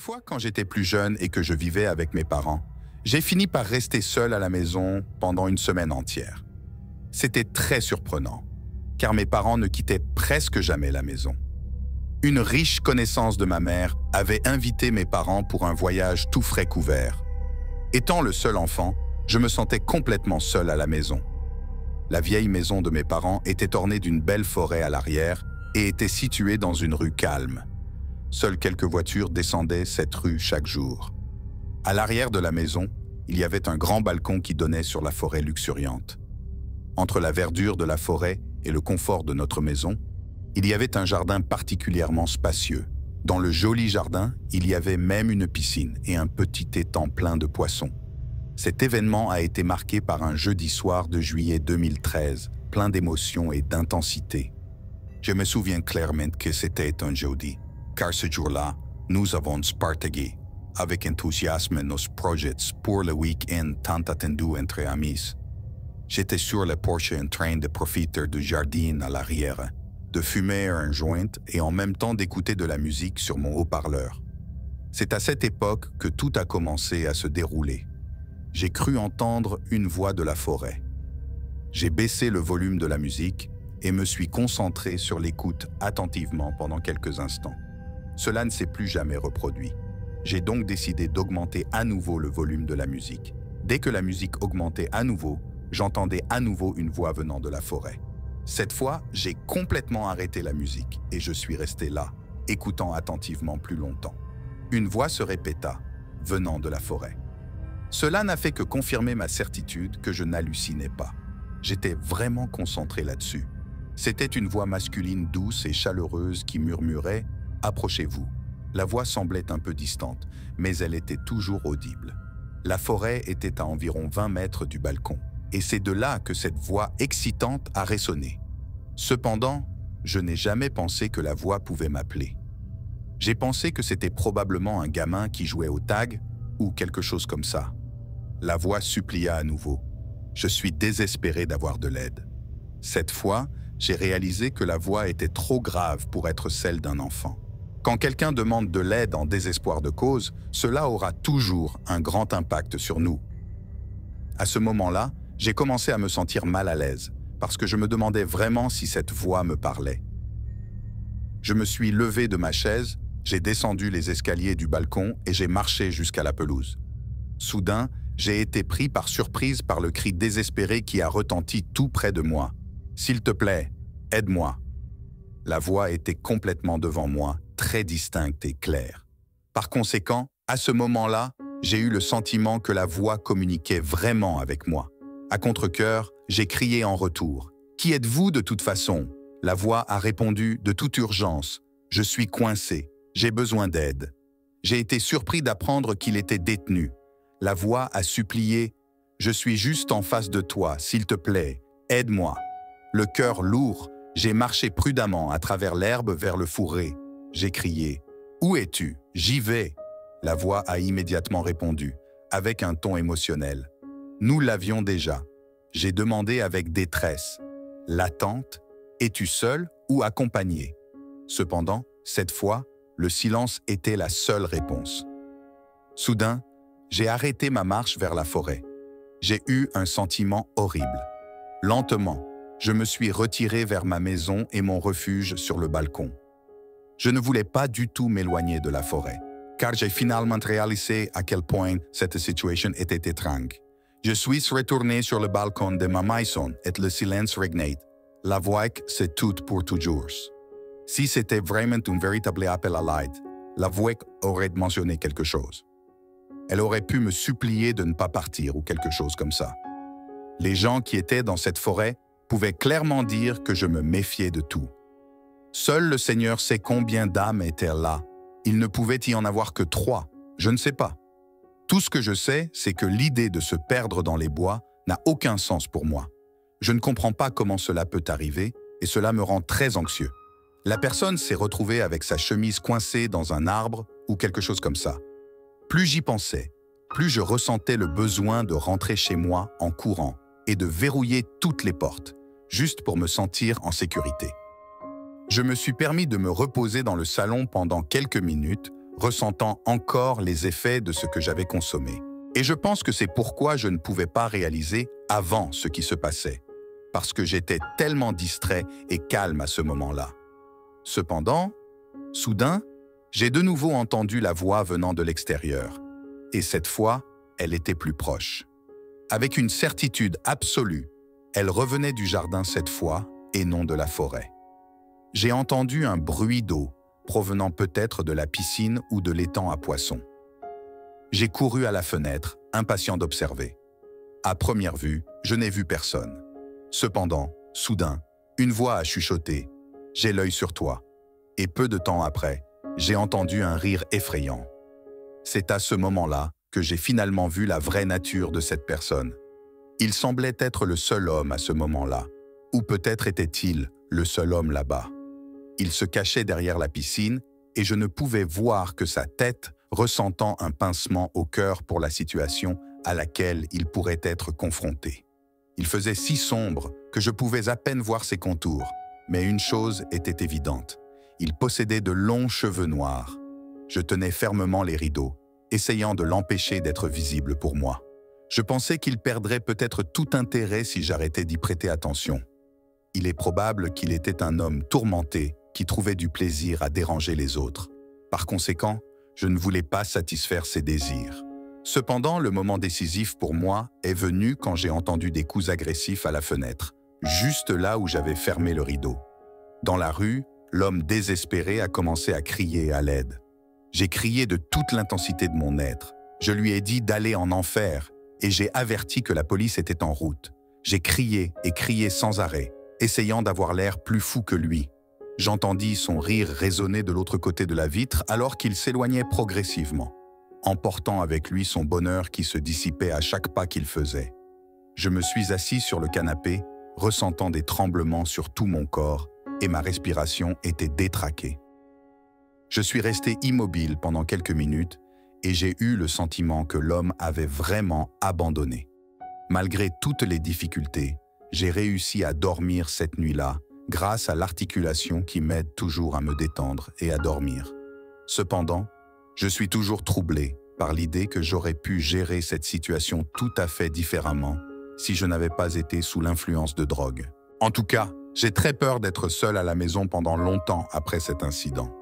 fois, quand j'étais plus jeune et que je vivais avec mes parents, j'ai fini par rester seul à la maison pendant une semaine entière. C'était très surprenant, car mes parents ne quittaient presque jamais la maison. Une riche connaissance de ma mère avait invité mes parents pour un voyage tout frais couvert. Étant le seul enfant, je me sentais complètement seul à la maison. La vieille maison de mes parents était ornée d'une belle forêt à l'arrière et était située dans une rue calme. Seules quelques voitures descendaient cette rue chaque jour. À l'arrière de la maison, il y avait un grand balcon qui donnait sur la forêt luxuriante. Entre la verdure de la forêt et le confort de notre maison, il y avait un jardin particulièrement spacieux. Dans le joli jardin, il y avait même une piscine et un petit étang plein de poissons. Cet événement a été marqué par un jeudi soir de juillet 2013, plein d'émotions et d'intensité. Je me souviens clairement que c'était un jeudi, car ce jour-là, nous avons spartagué avec enthousiasme nos projets pour le week-end tant attendu entre amis. J'étais sur le porche en train de profiter du jardin à l'arrière, de fumer un joint et en même temps d'écouter de la musique sur mon haut-parleur. C'est à cette époque que tout a commencé à se dérouler. J'ai cru entendre une voix de la forêt. J'ai baissé le volume de la musique et me suis concentré sur l'écoute attentivement pendant quelques instants. Cela ne s'est plus jamais reproduit. J'ai donc décidé d'augmenter à nouveau le volume de la musique. Dès que la musique augmentait à nouveau, j'entendais à nouveau une voix venant de la forêt. Cette fois, j'ai complètement arrêté la musique et je suis resté là, écoutant attentivement plus longtemps. Une voix se répéta, venant de la forêt. Cela n'a fait que confirmer ma certitude que je n'hallucinais pas. J'étais vraiment concentré là-dessus. C'était une voix masculine douce et chaleureuse qui murmurait « Approchez-vous ». La voix semblait un peu distante, mais elle était toujours audible. La forêt était à environ 20 mètres du balcon, et c'est de là que cette voix excitante a résonné. Cependant, je n'ai jamais pensé que la voix pouvait m'appeler. J'ai pensé que c'était probablement un gamin qui jouait au tag ou quelque chose comme ça. La voix supplia à nouveau. Je suis désespéré d'avoir de l'aide. Cette fois, j'ai réalisé que la voix était trop grave pour être celle d'un enfant. Quand quelqu'un demande de l'aide en désespoir de cause, cela aura toujours un grand impact sur nous. À ce moment-là, j'ai commencé à me sentir mal à l'aise, parce que je me demandais vraiment si cette voix me parlait. Je me suis levé de ma chaise, j'ai descendu les escaliers du balcon et j'ai marché jusqu'à la pelouse. Soudain, j'ai été pris par surprise par le cri désespéré qui a retenti tout près de moi. « S'il te plaît, aide-moi ». La voix était complètement devant moi, très distincte et claire. Par conséquent, à ce moment-là, j'ai eu le sentiment que la voix communiquait vraiment avec moi. À contre-cœur, j'ai crié en retour. « Qui êtes-vous de toute façon ?» La voix a répondu de toute urgence. « Je suis coincé, j'ai besoin d'aide. » J'ai été surpris d'apprendre qu'il était détenu. La voix a supplié « Je suis juste en face de toi, s'il te plaît, aide-moi. » Le cœur lourd, j'ai marché prudemment à travers l'herbe vers le fourré. J'ai crié « Où es-tu? J'y vais !» La voix a immédiatement répondu, avec un ton émotionnel. Nous l'avions déjà. J'ai demandé avec détresse. L'attente, es-tu seul ou accompagné? Cependant, cette fois, le silence était la seule réponse. Soudain, j'ai arrêté ma marche vers la forêt. J'ai eu un sentiment horrible. Lentement, je me suis retiré vers ma maison et mon refuge sur le balcon. Je ne voulais pas du tout m'éloigner de la forêt, car j'ai finalement réalisé à quel point cette situation était étrange. Je suis retourné sur le balcon de ma maison et le silence régnait. La voix, c'est tout pour toujours. Si c'était vraiment un véritable appel à l'aide, la voix aurait mentionné quelque chose. Elle aurait pu me supplier de ne pas partir ou quelque chose comme ça. Les gens qui étaient dans cette forêt pouvaient clairement dire que je me méfiais de tout. Seul le Seigneur sait combien d'âmes étaient là. Il ne pouvait y en avoir que 3, je ne sais pas. Tout ce que je sais, c'est que l'idée de se perdre dans les bois n'a aucun sens pour moi. Je ne comprends pas comment cela peut arriver et cela me rend très anxieux. La personne s'est retrouvée avec sa chemise coincée dans un arbre ou quelque chose comme ça. Plus j'y pensais, plus je ressentais le besoin de rentrer chez moi en courant et de verrouiller toutes les portes, juste pour me sentir en sécurité. Je me suis permis de me reposer dans le salon pendant quelques minutes ressentant encore les effets de ce que j'avais consommé. Et je pense que c'est pourquoi je ne pouvais pas réaliser avant ce qui se passait, parce que j'étais tellement distrait et calme à ce moment-là. Cependant, soudain, j'ai de nouveau entendu la voix venant de l'extérieur, et cette fois, elle était plus proche. Avec une certitude absolue, elle revenait du jardin cette fois et non de la forêt. J'ai entendu un bruit d'eau, provenant peut-être de la piscine ou de l'étang à poissons. J'ai couru à la fenêtre, impatient d'observer. À première vue, je n'ai vu personne. Cependant, soudain, une voix a chuchoté « J'ai l'œil sur toi ». Et peu de temps après, j'ai entendu un rire effrayant. C'est à ce moment-là que j'ai finalement vu la vraie nature de cette personne. Il semblait être le seul homme à ce moment-là, ou peut-être était-il le seul homme là-bas. Il se cachait derrière la piscine et je ne pouvais voir que sa tête, ressentant un pincement au cœur pour la situation à laquelle il pourrait être confronté. Il faisait si sombre que je pouvais à peine voir ses contours, mais une chose était évidente. Il possédait de longs cheveux noirs. Je tenais fermement les rideaux, essayant de l'empêcher d'être visible pour moi. Je pensais qu'il perdrait peut-être tout intérêt si j'arrêtais d'y prêter attention. Il est probable qu'il était un homme tourmenté qui trouvait du plaisir à déranger les autres. Par conséquent, je ne voulais pas satisfaire ses désirs. Cependant, le moment décisif pour moi est venu quand j'ai entendu des coups agressifs à la fenêtre, juste là où j'avais fermé le rideau. Dans la rue, l'homme désespéré a commencé à crier à l'aide. J'ai crié de toute l'intensité de mon être. Je lui ai dit d'aller en enfer et j'ai averti que la police était en route. J'ai crié et crié sans arrêt, essayant d'avoir l'air plus fou que lui. J'entendis son rire résonner de l'autre côté de la vitre alors qu'il s'éloignait progressivement, emportant avec lui son bonheur qui se dissipait à chaque pas qu'il faisait. Je me suis assis sur le canapé, ressentant des tremblements sur tout mon corps et ma respiration était détraquée. Je suis resté immobile pendant quelques minutes et j'ai eu le sentiment que l'homme avait vraiment abandonné. Malgré toutes les difficultés, j'ai réussi à dormir cette nuit-là grâce à l'articulation qui m'aide toujours à me détendre et à dormir. Cependant, je suis toujours troublé par l'idée que j'aurais pu gérer cette situation tout à fait différemment si je n'avais pas été sous l'influence de drogue. En tout cas, j'ai très peur d'être seul à la maison pendant longtemps après cet incident.